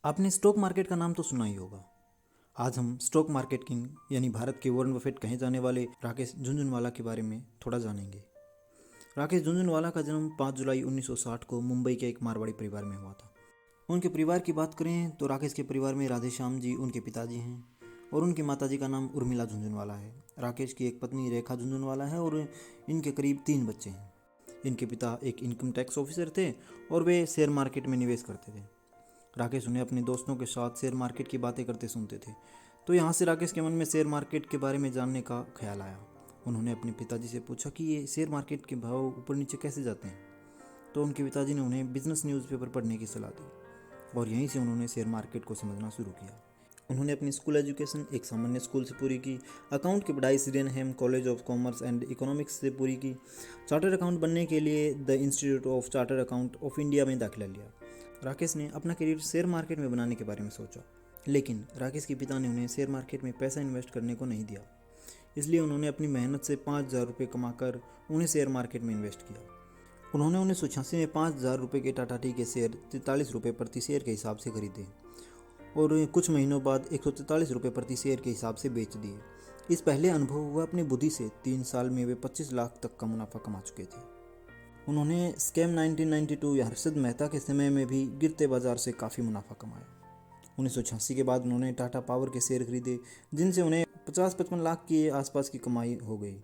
आपने stock market का नाम तो सुना ही होगा। आज हम स्टॉक मार्केट किंग यानी भारत के वॉरेन बफेट कहे जाने वाले राकेश झुनझुनवाला के बारे में थोड़ा जानेंगे। राकेश झुनझुनवाला का जन्म 5 जुलाई 1960 को मुंबई के एक मारवाड़ी परिवार में हुआ था। उनके परिवार की बात करें तो राकेश के परिवार में राधेश्याम जी उनके पिताजी हैं और उनकी माताजी का नाम उर्मिला झुनझुनवाला है। राकेश की एक पत्नी रेखा झुनझुनवाला है और इनके करीब 3 बच्चे हैं। इनके पिता एक इनकम टैक्स ऑफिसर थे और वे शेयर मार्केट में निवेश करते थे। राकेश उन्हें अपने दोस्तों के साथ शेयर मार्केट की बातें करते सुनते थे, तो यहाँ से राकेश के मन में शेयर मार्केट के बारे में जानने का ख्याल आया। उन्होंने अपने पिताजी से पूछा कि ये शेयर मार्केट के भाव ऊपर नीचे कैसे जाते हैं, तो उनके पिताजी ने उन्हें बिजनेस न्यूज़पेपर पढ़ने की सलाह दी और यहीं से उन्होंने शेयर मार्केट को समझना शुरू किया। उन्होंने अपनी स्कूल एजुकेशन एक सामान्य स्कूल से पूरी की, अकाउंट की पढ़ाई Sydenham college of commerce and economics से पूरी की। चार्टर्ड अकाउंट बनने के लिए the institute of chartered account of India में दाखिला लिया। राकेश ने अपना करियर शेयर मार्केट में बनाने के बारे में सोचा, लेकिन राकेश के पिता ने उन्हें शेयर मार्केट में पैसा इन्वेस्ट करने को नहीं दिया। इसलिए उन्होंने अपनी मेहनत से 5,000 रुपये कमाकर उन्हें शेयर मार्केट में इन्वेस्ट किया। उन्होंने 1986 में 5,000 रुपये के टाटा टी के शेयर 43 रुपये प्रति शेयर के हिसाब से खरीदे और कुछ महीनों बाद 143 रुपये प्रति शेयर के हिसाब से बेच दिए। इस पहले अनुभव व अपनी बुद्धि से 3 साल में वे 25 लाख तक का मुनाफा कमा चुके थे। उन्होंने स्कैम 1992 या हर्षद मेहता के समय में भी गिरते बाजार से काफ़ी मुनाफा कमाया। 1986 के बाद उन्होंने टाटा पावर के शेयर खरीदे, जिनसे उन्हें 50-55 लाख के आसपास की कमाई हो गई।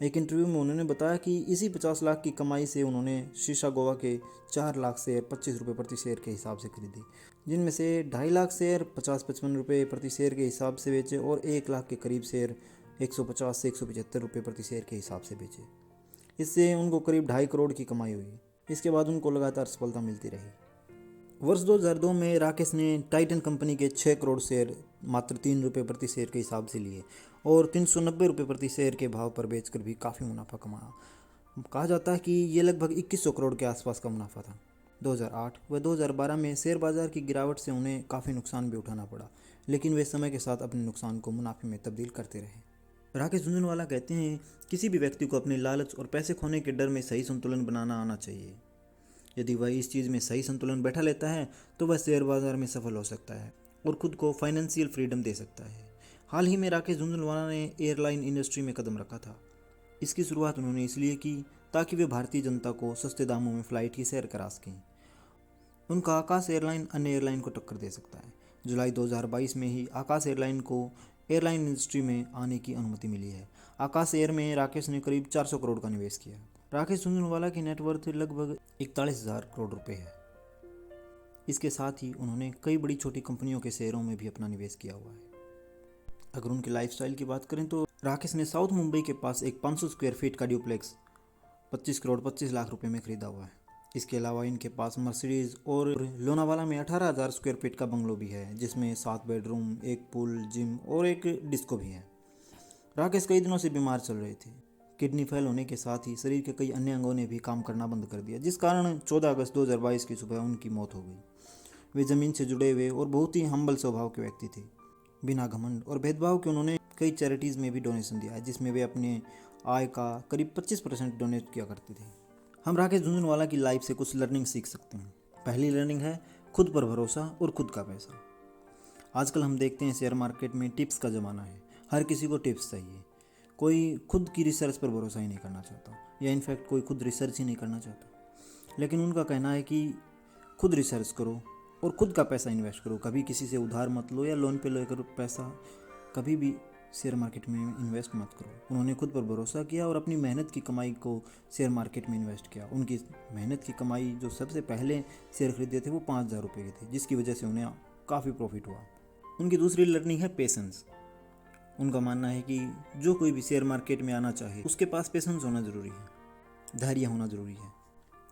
एक इंटरव्यू में उन्होंने बताया कि इसी 50 लाख की कमाई से उन्होंने शीशा गोवा के 4 लाख शेयर 25 रुपये प्रति शेयर के हिसाब से खरीदे, जिनमें से 2.5 लाख शेयर 50-55 रुपये प्रति शेयर के हिसाब से बेचे और 1 लाख के करीब शेयर 150 से 175 रुपये प्रति शेयर के हिसाब से बेचे। इससे उनको करीब 2.5 करोड़ की कमाई हुई। इसके बाद उनको लगातार सफलता मिलती रही। वर्ष 2002 में राकेश ने टाइटन कंपनी के 6 करोड़ शेयर मात्र 3 रुपये प्रति शेयर के हिसाब से लिए और 390 रुपये प्रति शेयर के भाव पर बेचकर भी काफ़ी मुनाफा कमाया। कहा जाता है कि ये लगभग 2100 करोड़ के आसपास का मुनाफा था। 2008 व 2012 में शेयर बाजार की गिरावट से उन्हें काफ़ी नुकसान भी उठाना पड़ा, लेकिन वे समय के साथ अपने नुकसान को मुनाफे में तब्दील करते रहे। राकेश झुनझुनवाला कहते हैं, किसी भी व्यक्ति को अपने लालच और पैसे खोने के डर में सही संतुलन बनाना आना चाहिए। यदि वह इस चीज़ में सही संतुलन बैठा लेता है तो वह शेयर बाजार में सफल हो सकता है और खुद को फाइनेंशियल फ्रीडम दे सकता है। हाल ही में राकेश झुनझुनवाला ने एयरलाइन इंडस्ट्री में कदम रखा था। इसकी शुरुआत उन्होंने इसलिए की ताकि वे भारतीय जनता को सस्ते दामों में फ़्लाइट की सैर करा सकें। उनका आकाश एयरलाइन अन्य एयरलाइन को टक्कर दे सकता है। जुलाई 2022 में ही आकाश एयरलाइन को एयरलाइन इंडस्ट्री में आने की अनुमति मिली है। आकाश एयर में राकेश ने करीब 400 करोड़ का निवेश किया। राकेश झुनझुनवाला की नेटवर्थ लगभग 41,000 करोड़ रुपए है। इसके साथ ही उन्होंने कई बड़ी छोटी कंपनियों के शेयरों में भी अपना निवेश किया हुआ है। अगर उनके लाइफस्टाइल की बात करें तो राकेश ने साउथ मुंबई के पास एक 500 स्क्वायर फीट का ड्यूप्लेक्स 25 करोड़ 25 लाख रुपए में खरीदा हुआ है। इसके अलावा इनके पास मर्सिडीज और लोनावाला में 18,000 स्क्वायर फीट का बंगलो भी है, जिसमें 7 बेडरूम, एक पूल, जिम और एक डिस्को भी है। राकेश कई दिनों से बीमार चल रहे थे। किडनी फेल होने के साथ ही शरीर के कई अन्य अंगों ने भी काम करना बंद कर दिया, जिस कारण 14 अगस्त 2022 की सुबह उनकी मौत हो गई। वे ज़मीन से जुड़े हुए और बहुत ही हम्बल स्वभाव के व्यक्ति थे। बिना घमंड और भेदभाव के उन्होंने कई चैरिटीज़ में भी डोनेशन दिया है, जिसमें वे अपने आय का करीब 25% डोनेट किया करते थे। हम राकेश झुनझुनवाला की लाइफ से कुछ लर्निंग सीख सकते हैं। पहली लर्निंग है खुद पर भरोसा और खुद का पैसा। आजकल हम देखते हैं शेयर मार्केट में टिप्स का ज़माना है। हर किसी को टिप्स चाहिए। कोई खुद की रिसर्च पर भरोसा ही नहीं करना चाहता, या इनफैक्ट कोई खुद रिसर्च ही नहीं करना चाहता। लेकिन उनका कहना है कि खुद रिसर्च करो और खुद का पैसा इन्वेस्ट करो। कभी किसी से उधार मत लो या लोन पे लेकर पैसा कभी भी शेयर मार्केट में इन्वेस्ट मत करो। उन्होंने खुद पर भरोसा किया और अपनी मेहनत की कमाई को शेयर मार्केट में इन्वेस्ट किया। उनकी मेहनत की कमाई जो सबसे पहले शेयर खरीदे थे वो 5,000 रुपये के थे, जिसकी वजह से उन्हें काफ़ी प्रॉफिट हुआ। उनकी दूसरी लर्निंग है पेशेंस। उनका मानना है कि जो कोई भी शेयर मार्केट में आना चाहे उसके पास पेशेंस होना ज़रूरी है, धैर्य होना ज़रूरी है।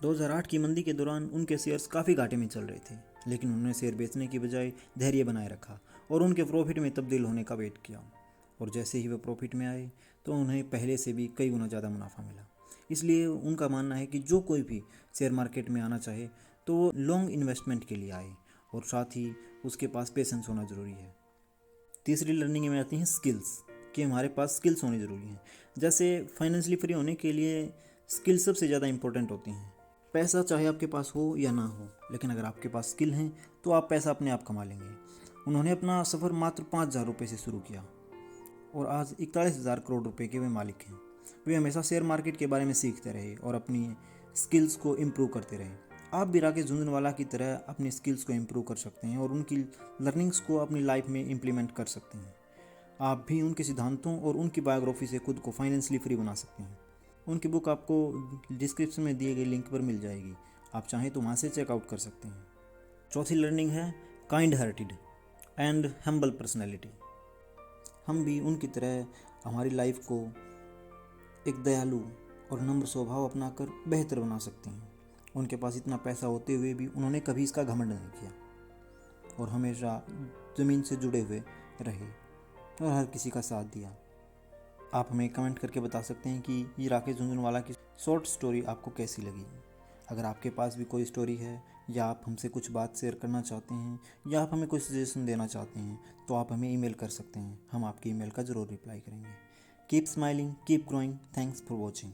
2008 की मंदी के दौरान उनके शेयर्स काफ़ी घाटे में चल रहे थे, लेकिन उन्होंने शेयर बेचने की बजाय धैर्य बनाए रखा और उनके प्रॉफिट में तब्दील होने का वेट किया। और जैसे ही वे प्रॉफिट में आए तो उन्हें पहले से भी कई गुना ज़्यादा मुनाफा मिला। इसलिए उनका मानना है कि जो कोई भी शेयर मार्केट में आना चाहे तो वो लॉन्ग इन्वेस्टमेंट के लिए आए और साथ ही उसके पास पेशेंस होना ज़रूरी है। तीसरी लर्निंग में आती हैं स्किल्स, कि हमारे पास स्किल्स होनी ज़रूरी हैं। जैसे फाइनेंशियली फ्री होने के लिए स्किल्स सबसे ज़्यादा इंपॉर्टेंट होती हैं। पैसा चाहे आपके पास हो या ना हो, लेकिन अगर आपके पास स्किल हैं तो आप पैसा अपने आप कमा लेंगे। उन्होंने अपना सफ़र मात्र 5,000 रुपये से शुरू किया और आज 41,000 करोड़ रुपए के वे मालिक हैं। वे हमेशा शेयर मार्केट के बारे में सीखते रहे और अपनी स्किल्स को इम्प्रूव करते रहे। आप भी राकेश झुनझुनवाला की तरह अपनी स्किल्स को इम्प्रूव कर सकते हैं और उनकी लर्निंग्स को अपनी लाइफ में इम्प्लीमेंट कर सकते हैं। आप भी उनके सिद्धांतों और उनकी बायोग्राफी से खुद को फाइनेंशियली फ्री बना सकते हैं। उनकी बुक आपको डिस्क्रिप्शन में दिए गए लिंक पर मिल जाएगी, आप चाहें तो वहाँ से चेकआउट कर सकते हैं। चौथी लर्निंग है kind hearted and humble personality. हम भी उनकी तरह हमारी लाइफ को एक दयालु और नम्र स्वभाव अपनाकर बेहतर बना सकते हैं। उनके पास इतना पैसा होते हुए भी उन्होंने कभी इसका घमंड नहीं किया और हमेशा ज़मीन से जुड़े हुए रहे और हर किसी का साथ दिया। आप हमें कमेंट करके बता सकते हैं कि ये राकेश झुनझुनवाला की शॉर्ट स्टोरी आपको कैसी लगी। अगर आपके पास भी कोई स्टोरी है या आप हमसे कुछ बात शेयर करना चाहते हैं या आप हमें कोई सजेशन देना चाहते हैं तो आप हमें ईमेल कर सकते हैं। हम आपकी ईमेल का ज़रूर रिप्लाई करेंगे। Keep smiling, keep growing. Thanks for watching.